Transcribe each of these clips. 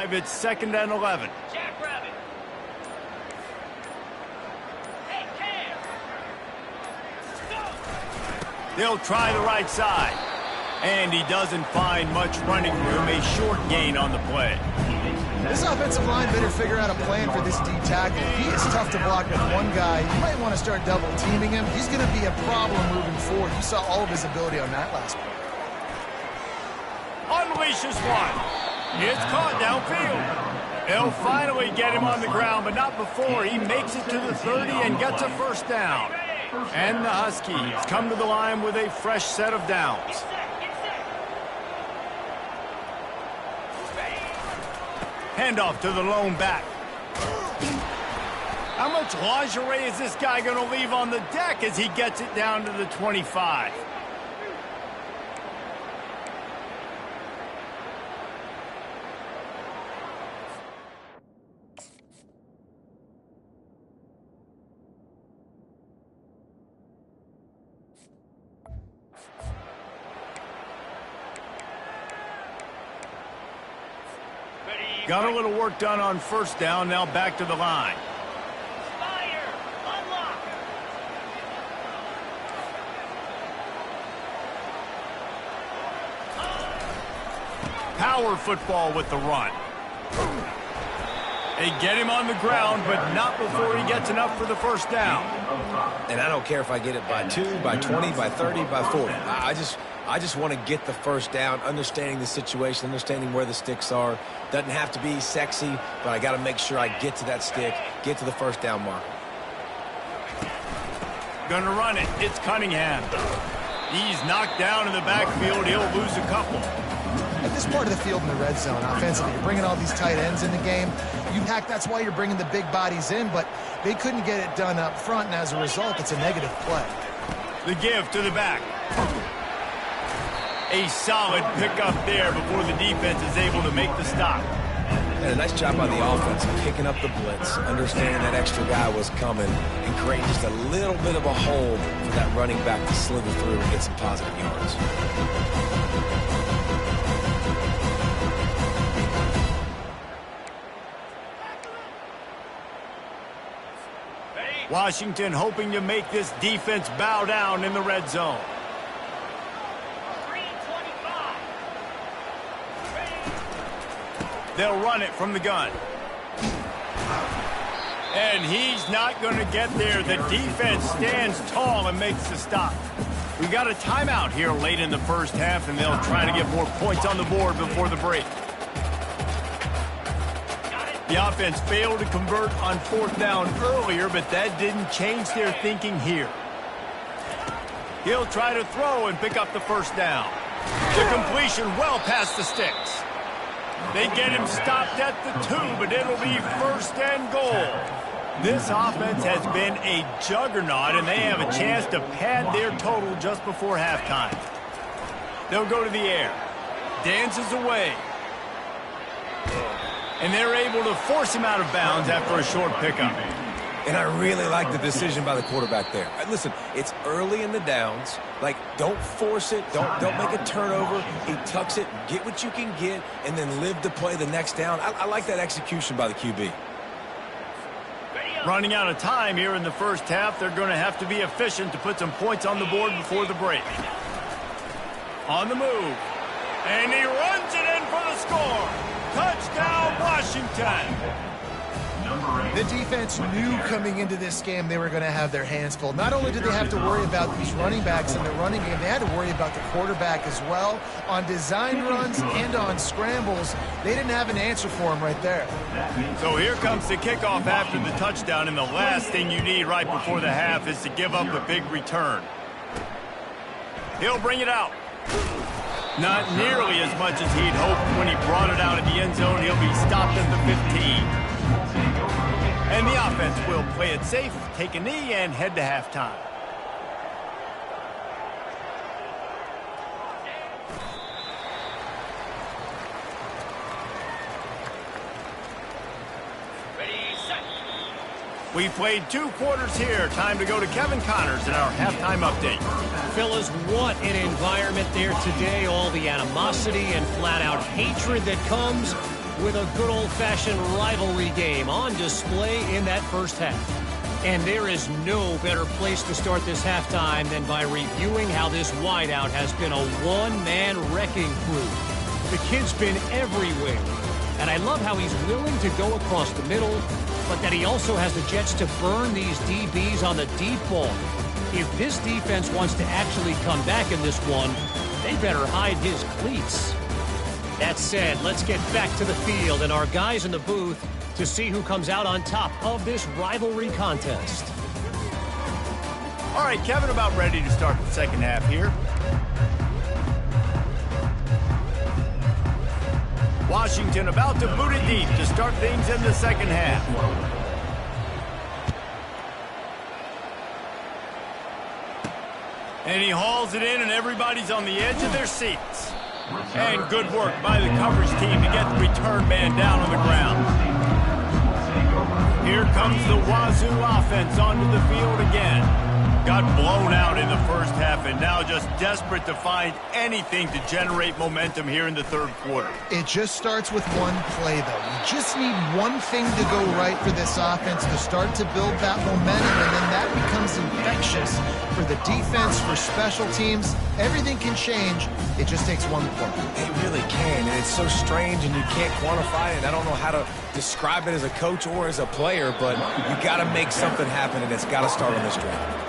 drive. It's 2nd and 11. They'll try the right side. And he doesn't find much running room. A short gain on the play. This offensive line better figure out a plan for this D tackle. He is tough to block with one guy. You might want to start double teaming him. He's going to be a problem moving forward. You saw all of his ability on that last play. Unleashes one. It's caught downfield. They'll finally get him on the ground, but not before he makes it to the 30 and gets a first down. And the Huskies come to the line with a fresh set of downs. Handoff to the lone back. How much lingerie is this guy going to leave on the deck as he gets it down to the 25? Got a little work done on first down, now back to the line. Fire! Unlock! Power football with the run. They get him on the ground, but not before he gets enough for the first down. And I don't care if I get it by 2, by 20, by 30, by 40. I just want to get the first down, understanding the situation, understanding where the sticks are. Doesn't have to be sexy, but I got to make sure I get to that stick, get to the first down mark. Gonna run it. It's Cunningham. He's knocked down in the backfield. He'll lose a couple. At this part of the field in the red zone, offensively, you're bringing all these tight ends in the game. That's why you're bringing the big bodies in, but they couldn't get it done up front, and as a result, it's a negative play. The give to the back. A solid pickup there before the defense is able to make the stop. And a nice job by the offense picking up the blitz, understanding that extra guy was coming, and creating just a little bit of a hole for that running back to slither through and get some positive yards. Washington hoping to make this defense bow down in the red zone. They'll run it from the gun. And he's not going to get there. The defense stands tall and makes the stop. We got a timeout here late in the first half, and they'll try to get more points on the board before the break. The offense failed to convert on fourth down earlier, but that didn't change their thinking here. He'll try to throw and pick up the first down. The completion well past the sticks. They get him stopped at the 2, but it'll be first and goal. This offense has been a juggernaut, and they have a chance to pad their total just before halftime. They'll go to the air. Dances away. And they're able to force him out of bounds after a short pickup. And I really like the decision by the quarterback there. Listen, it's early in the downs. Like, don't force it. Don't make a turnover. He tucks it, get what you can get, and then live to play the next down. I like that execution by the QB. Running out of time here in the first half. They're going to have to be efficient to put some points on the board before the break. On the move. And he runs it in for the score. Touchdown, Washington. The defense knew coming into this game they were going to have their hands full. Not only did they have to worry about these running backs in the running game, they had to worry about the quarterback as well. On design runs and on scrambles, they didn't have an answer for him right there. So here comes the kickoff after the touchdown, and the last thing you need right before the half is to give up a big return. He'll bring it out. Not nearly as much as he'd hoped when he brought it out of the end zone. He'll be stopped at the 15. And the offense will play it safe, take a knee, and head to halftime. We played 2 quarters here. Time to go to Kevin Connors in our halftime update. Fellas, what an environment there today. All the animosity and flat-out hatred that comes with a good old-fashioned rivalry game on display in that first half. And there is no better place to start this halftime than by reviewing how this wideout has been a one-man wrecking crew. The kid's been everywhere, and I love how he's willing to go across the middle, but that he also has the jets to burn these DBs on the deep ball. If this defense wants to actually come back in this one, they better hide his cleats. That said, let's get back to the field and our guys in the booth to see who comes out on top of this rivalry contest. All right, Kevin, about ready to start the second half here. Washington about to boot it deep to start things in the second half. And he hauls it in, and everybody's on the edge of their seats. And good work by the coverage team to get the return man down on the ground. Here comes the Wazoo offense onto the field again. Got blown out in the first half and now just desperate to find anything to generate momentum here in the third quarter. It just starts with one play, though. You just need one thing to go right for this offense to start to build that momentum, and then that becomes infectious for the defense, for special teams. Everything can change. It just takes one play. It really can, and it's so strange, and you can't quantify it. I don't know how to describe it as a coach or as a player, but you got to make something happen, and it's got to start on this drive.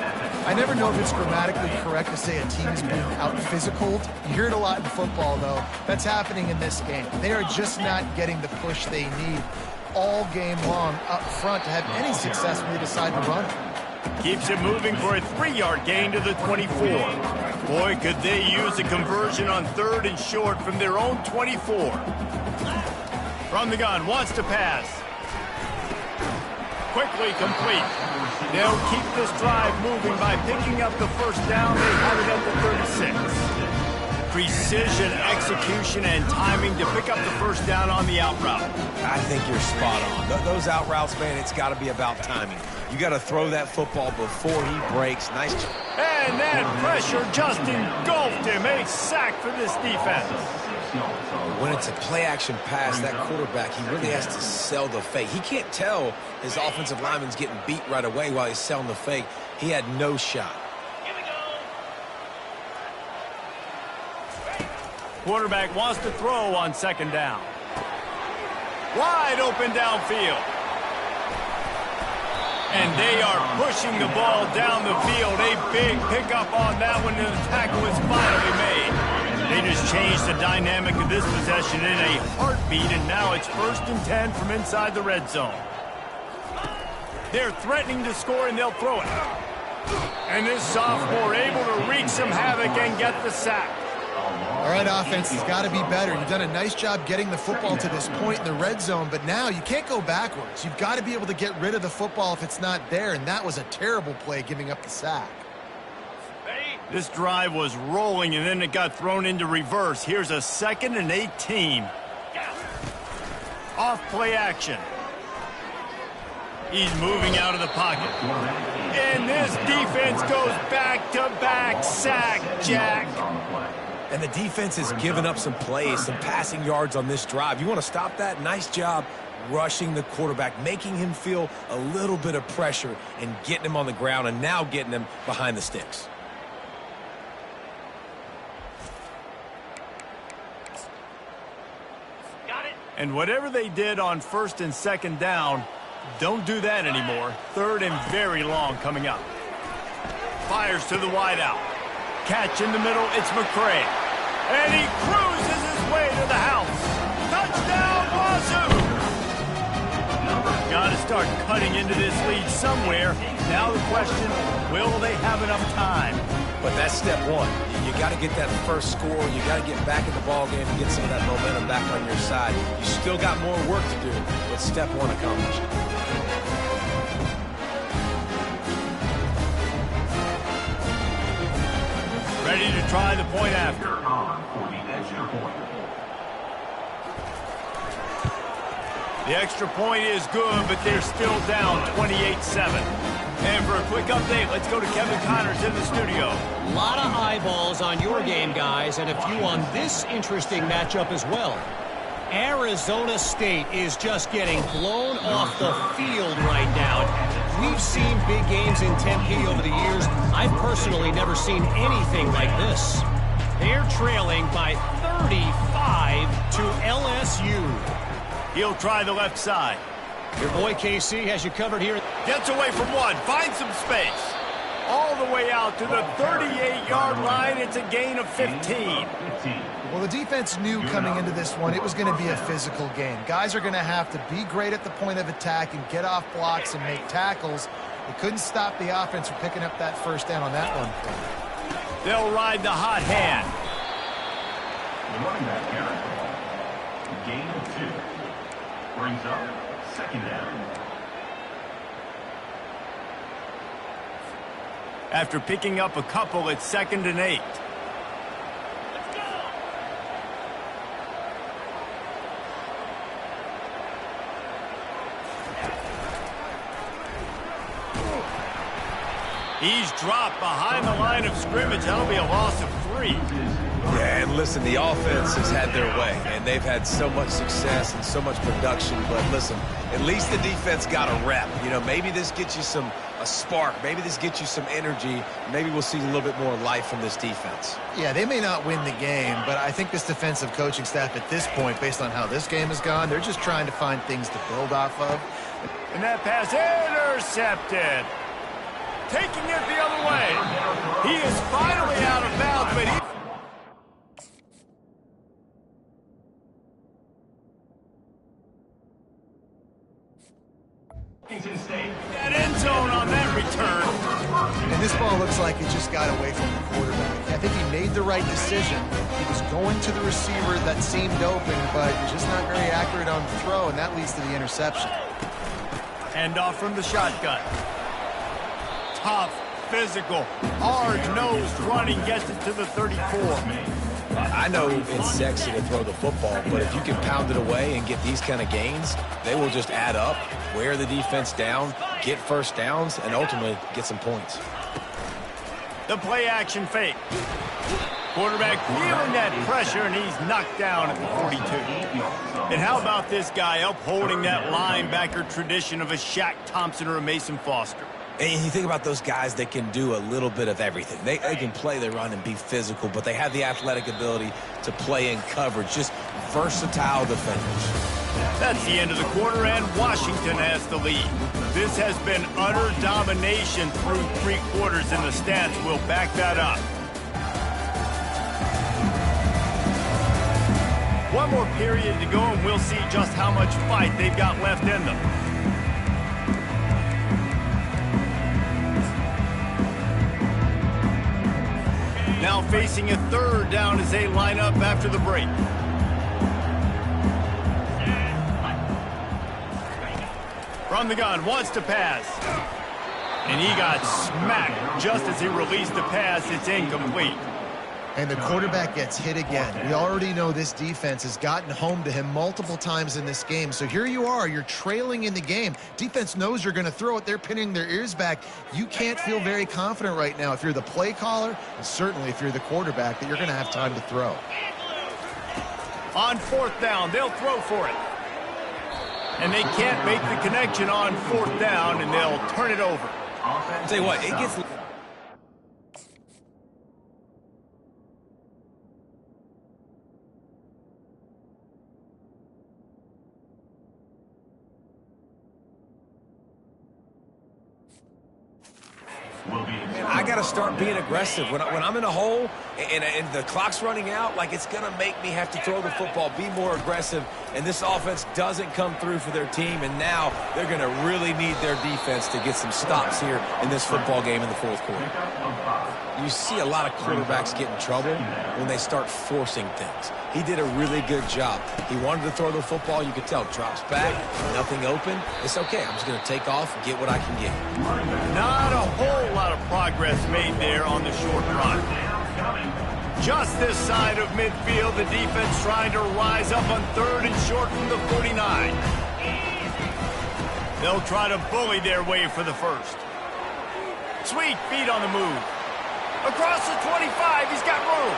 I never know if it's grammatically correct to say a team is being out-physicaled. You hear it a lot in football, though. That's happening in this game. They are just not getting the push they need all game long up front to have any success when they decide to run. Keeps it moving for a 3-yard gain to the 24. Boy, could they use a conversion on third and short from their own 24. From the gun, wants to pass. Quickly complete. They'll keep this drive moving by picking up the first down. They have it at the 36. Precision, execution, and timing to pick up the first down on the out route. I think you're spot on. Those out routes, man, it's got to be about timing. You got to throw that football before he breaks. Nice. And that pressure just engulfed him. A sack for this defense. When it's a play-action pass, that quarterback, he really has to sell the fake. He can't tell his offensive lineman's getting beat right away while he's selling the fake. He had no shot. Here we go. Quarterback wants to throw on second down. Wide open downfield. And they are pushing the ball down the field. A big pickup on that one, and the tackle is finally made. They just changed the dynamic of this possession in a heartbeat, and now it's 1st and 10 from inside the red zone. They're threatening to score, and they'll throw it. And this sophomore able to wreak some havoc and get the sack. All right, offense has got to be better. You've done a nice job getting the football to this point in the red zone, but now you can't go backwards. You've got to be able to get rid of the football if it's not there, and that was a terrible play, giving up the sack. This drive was rolling, and then it got thrown into reverse. Here's a 2nd and 18. Off play action. He's moving out of the pocket. And this defense goes back-to-back sack, Jack. And the defense has given up some plays, some passing yards on this drive. You want to stop that? Nice job rushing the quarterback, making him feel a little bit of pressure and getting him on the ground, and now getting him behind the sticks. And whatever they did on 1st and 2nd down, don't do that anymore. 3rd and very long coming up. Fires to the wideout. Catch in the middle, it's McCray. And he cruises his way to the house. Touchdown, Wazoo! Got to start cutting into this lead somewhere. Now the question, will they have enough time? But that's step one. You got to get that first score. You got to get back in the ball game and get some of that momentum back on your side. You still got more work to do, but step one accomplished. Ready to try the point after. The extra point is good, but they're still down 28-7. And for a quick update, let's go to Kevin Connors in the studio. A lot of eyeballs on your game, guys, and a few on this interesting matchup as well. Arizona State is just getting blown off the field right now. We've seen big games in Tempe over the years. I've personally never seen anything like this. They're trailing by 35 to LSU. He'll try the left side. Your boy KC has you covered here. Gets away from one, finds some space. All the way out to the 38-yard line. It's a gain of 15. Well, the defense knew coming into this one it was going to be a physical game. Guys are going to have to be great at the point of attack and get off blocks and make tackles. They couldn't stop the offense from picking up that first down on that one. They'll ride the hot hand. The running back carry. Gain of 2. Brings up second down. After picking up a couple, it's 2nd and 8. He's dropped behind the line of scrimmage. That'll be a loss of 3. Yeah, and listen, the offense has had their way, and they've had so much success and so much production. But listen, at least the defense got a rep. You know, maybe this gets you a spark. Maybe this gets you some energy. Maybe we'll see a little bit more life from this defense. Yeah, they may not win the game, but I think this defensive coaching staff at this point, based on how this game has gone, they're just trying to find things to build off of. And that pass intercepted. Taking it the other way. He is finally out of bounds, but that end zone on that return. And this ball looks like it just got away from the quarterback. I think he made the right decision. He was going to the receiver that seemed open, but just not very accurate on the throw, and that leads to the interception. Handoff from the shotgun. Tough, physical, hard-nosed running gets it to the 34. I know it's sexy to throw the football, but if you can pound it away and get these kind of gains, they will just add up, wear the defense down, get first downs, and ultimately get some points. The play-action fake. Quarterback feeling that pressure, and he's knocked down at the 42. And how about this guy upholding that linebacker tradition of a Shaq Thompson or a Mason Foster? And you think about those guys that can do a little bit of everything. They can play, they run, and be physical, but they have the athletic ability to play in coverage. Just versatile defenders. That's the end of the quarter, and Washington has the lead. This has been utter domination through 3 quarters, and the stats will back that up. One more period to go, and we'll see just how much fight they've got left in them. Now facing a 3rd down as they line up after the break. From the gun, wants to pass. And he got smacked just as he released the pass. It's incomplete. And the quarterback gets hit again. We already know this defense has gotten home to him multiple times in this game. So here you are, you're trailing in the game. Defense knows you're going to throw it. They're pinning their ears back. You can't feel very confident right now if you're the play caller, and certainly if you're the quarterback, that you're going to have time to throw. On 4th down, they'll throw for it. And they can't make the connection on 4th down, and they'll turn it over. I'll tell you what, it gets... I got to start being aggressive. When I'm in a hole and the clock's running out, like, it's going to make me have to throw the football, be more aggressive, and this offense doesn't come through for their team, and now they're going to really need their defense to get some stops here in this football game in the 4th quarter. You see a lot of quarterbacks get in trouble when they start forcing things. He did a really good job. He wanted to throw the football. You could tell. Drops back, nothing open. It's okay. I'm just going to take off and get what I can get. Not a whole lot of progress made there on the short run. Just this side of midfield, the defense trying to rise up on 3rd and short from the 49. They'll try to bully their way for the 1st. Sweet feet on the move. Across the 25, he's got room.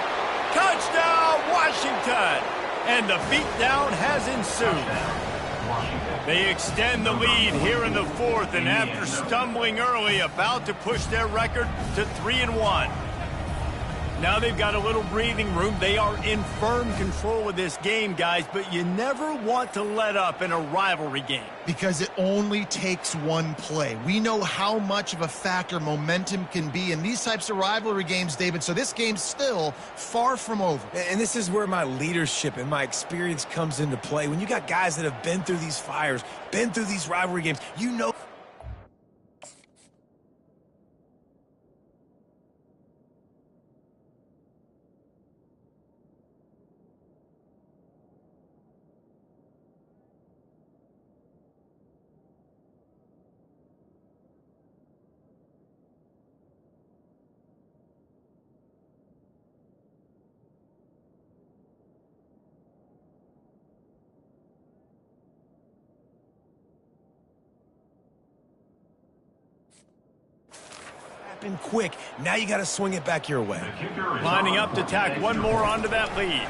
Touchdown, Washington. And the beatdown has ensued. They extend the lead here in the fourth, and after stumbling early, about to push their record to 3-1. Now they've got a little breathing room. They are in firm control of this game, guys, but you never want to let up in a rivalry game. Because it only takes one play. We know how much of a factor momentum can be in these types of rivalry games, David, so this game's still far from over. And this is where my leadership and my experience comes into play. When you got guys that have been through these fires, been through these rivalry games, you know. Quick. Now you got to swing it back your way. Lining up to tack one more onto that lead.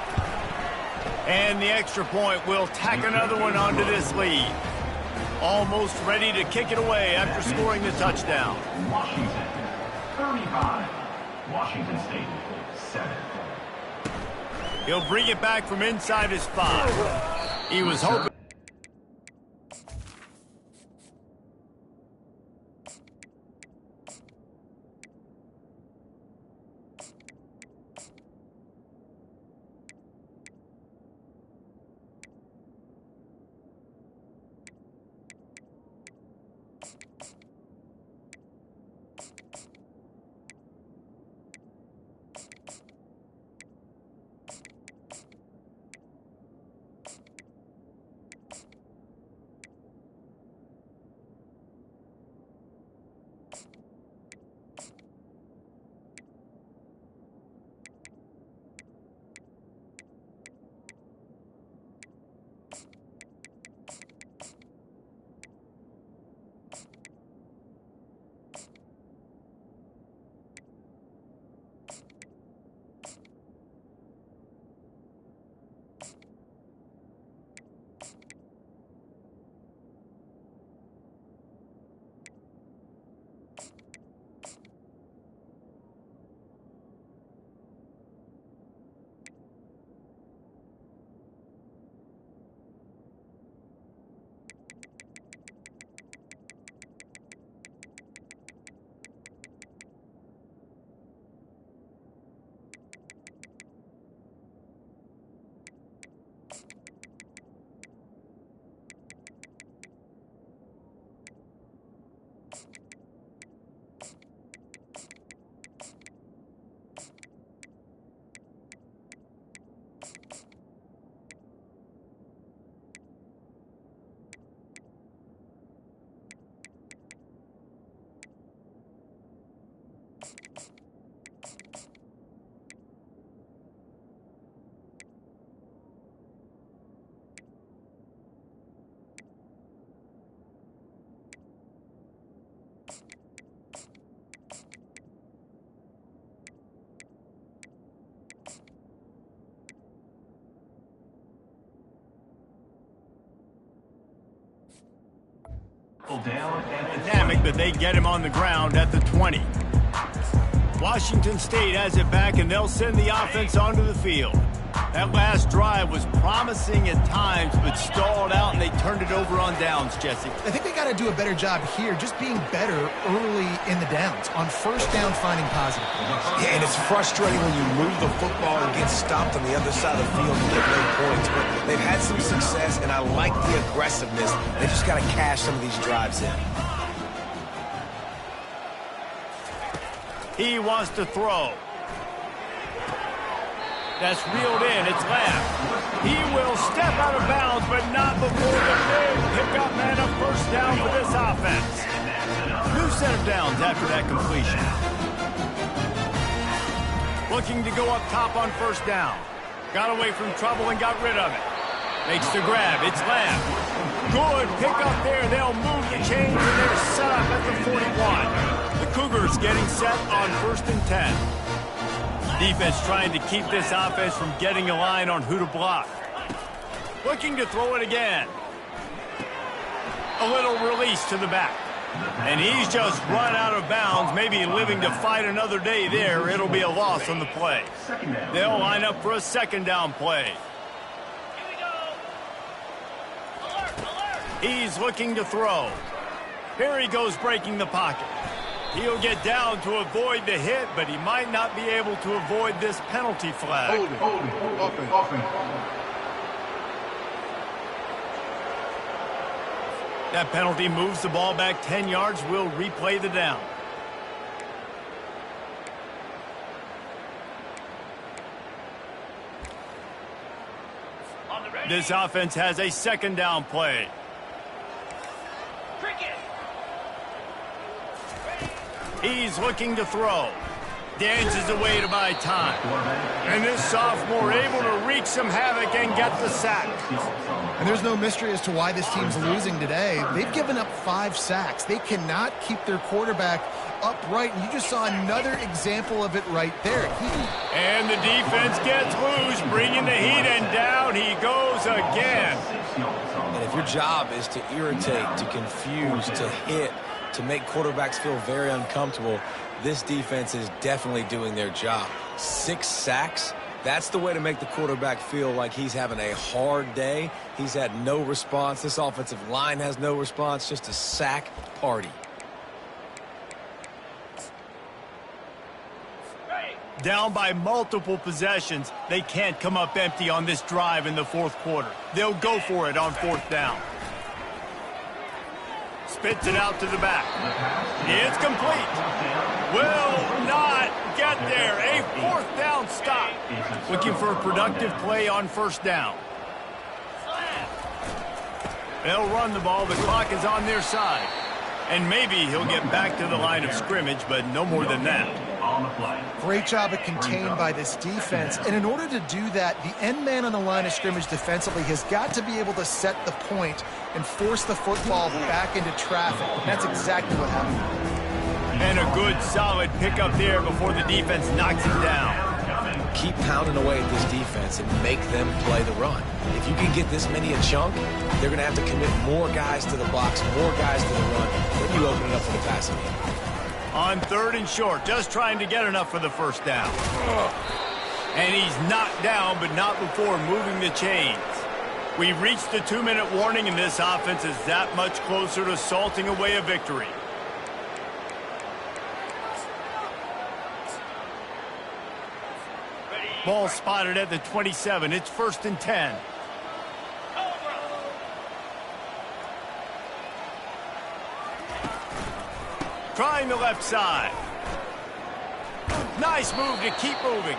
And the extra point will tack another one onto this lead. Almost ready to kick it away after scoring the touchdown. Washington, 35. Washington State, 7. He'll bring it back from inside his 5. He was hoping. Dynamic, but they get him on the ground at the 20. Washington State has it back, and they'll send the offense onto the field. That last drive was promising at times, but stalled out, and they turned it over on downs, Jesse. I think they got to do a better job here, just being better early in the downs, on first down finding positive. Yeah, and it's frustrating when you move the football and get stopped on the other side of the field and get no points. But they've had some success, and I like the aggressiveness. They just got to cash some of these drives in. He wants to throw. That's reeled in. It's left. He will step out of bounds, but not before the big pickup and a first down for this offense. New set of downs after that completion. Looking to go up top on first down. Got away from trouble and got rid of it. Makes the grab. It's left. Good pickup there. They'll move the chains, and they're set up at the 41. The Cougars getting set on 1st and 10. Defense trying to keep this offense from getting a line on who to block. Looking to throw it again. A little release to the back. And he's just run out of bounds, maybe living to fight another day there. It'll be a loss on the play. They'll line up for a second down play. He's looking to throw. Here he goes breaking the pocket. He'll get down to avoid the hit, but he might not be able to avoid this penalty flag. That penalty moves the ball back 10 yards. We'll replay the down. This offense has a second down play. He's looking to throw. Dances away to buy time. And this sophomore able to wreak some havoc and get the sack. And there's no mystery as to why this team's losing today. They've given up 5 sacks. They cannot keep their quarterback upright. And you just saw another example of it right there. And the defense gets loose, bringing the heat, and down he goes again. And if your job is to irritate, to confuse, to hit, to make quarterbacks feel very uncomfortable, this defense is definitely doing their job. 6 sacks, that's the way to make the quarterback feel like he's having a hard day. He's had no response. This offensive line has no response, just a sack party. Down by multiple possessions, they can't come up empty on this drive in the fourth quarter. They'll go for it on fourth down. Spits it out to the back. It's complete. Will not get there. A fourth down stop. Looking for a productive play on first down. They'll run the ball. The clock is on their side. And maybe he'll get back to the line of scrimmage, but no more than that. Great job of contained by this defense. And in order to do that, the end man on the line of scrimmage defensively has got to be able to set the point and force the football back into traffic. And that's exactly what happened. And a good, solid pickup there before the defense knocks him down. Keep pounding away at this defense and make them play the run. If you can get this many a chunk, they're going to have to commit more guys to the box, more guys to the run. Then you open it up for the passing game. On third and short, just trying to get enough for the first down. And he's knocked down, but not before moving the chains. We've reached the 2-minute warning, and this offense is that much closer to salting away a victory. Ball spotted at the 27. It's 1st and 10. Trying the left side. Nice move to keep moving.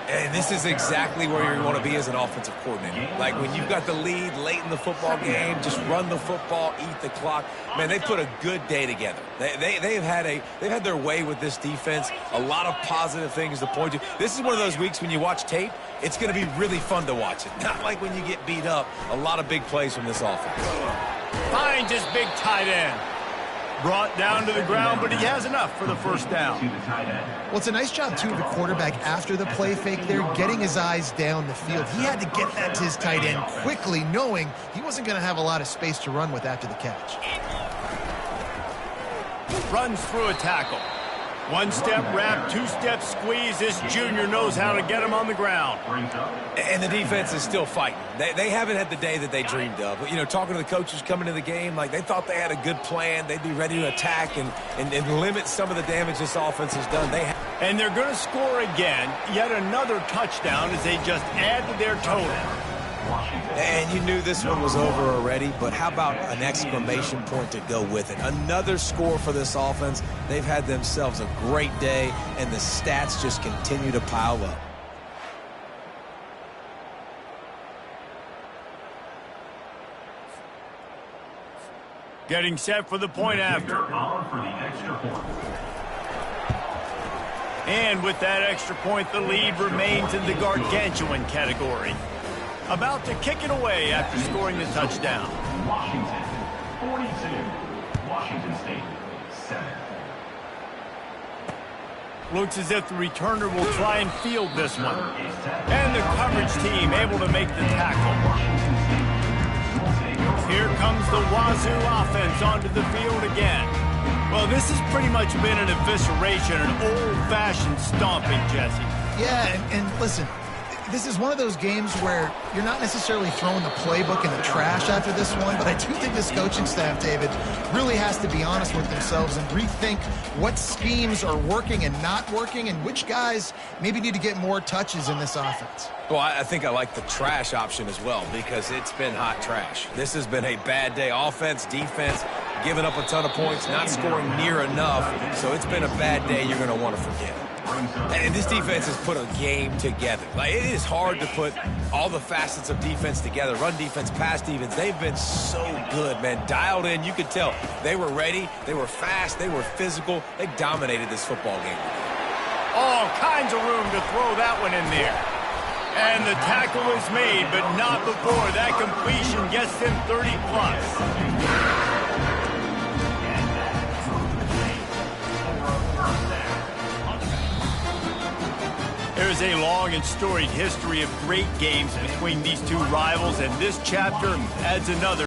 And this is exactly where you want to be as an offensive coordinator. Like when you've got the lead late in the football game, just run the football, eat the clock. Man, they put a good day together. They've had their way with this defense. A lot of positive things to point to. This is one of those weeks when you watch tape, it's going to be really fun to watch it. Not like when you get beat up. A lot of big plays from this offense. Finds his big tight end. Brought down to the ground, but he has enough for the first down. Well, it's a nice job, too, of the quarterback after the play fake there, getting his eyes down the field. He had to get that to his tight end quickly, knowing he wasn't going to have a lot of space to run with after the catch. Runs through a tackle. One-step wrap, two-step squeeze. This junior knows how to get him on the ground. And the defense is still fighting. They haven't had the day that they dreamed of. You know, talking to the coaches coming to the game, like they thought they had a good plan. They'd be ready to attack and limit some of the damage this offense has done. And they're going to score again. Yet another touchdown as they just add to their total. And you knew this one was over already, but how about an exclamation point to go with it? Another score for this offense. They've had themselves a great day, and the stats just continue to pile up. Getting set for the point after. And with that extra point, the lead remains in the gargantuan category. About to kick it away after scoring the touchdown. Washington, 42. Washington State, 7. Looks as if the returner will try and field this one. And the coverage team able to make the tackle. Here comes the Wazoo offense onto the field again. Well, this has pretty much been an evisceration, an old-fashioned stomping, Jesse. Yeah, and listen, this is one of those games where you're not necessarily throwing the playbook in the trash after this one, but I do think this coaching staff, David, really has to be honest with themselves and rethink what schemes are working and not working and which guys maybe need to get more touches in this offense. Well, I think I like the trash option as well because it's been hot trash. This has been a bad day. Offense, defense, giving up a ton of points, not scoring near enough. So it's been a bad day you're going to want to forget. And this defense has put a game together. Like, it is hard to put all the facets of defense together. Run defense, pass defense. They've been so good, man. Dialed in. You could tell they were ready. They were fast. They were physical. They dominated this football game. All kinds of room to throw that one in there. And the tackle is made, but not before that completion gets them 30+. There's a long and storied history of great games between these two rivals, and this chapter adds another.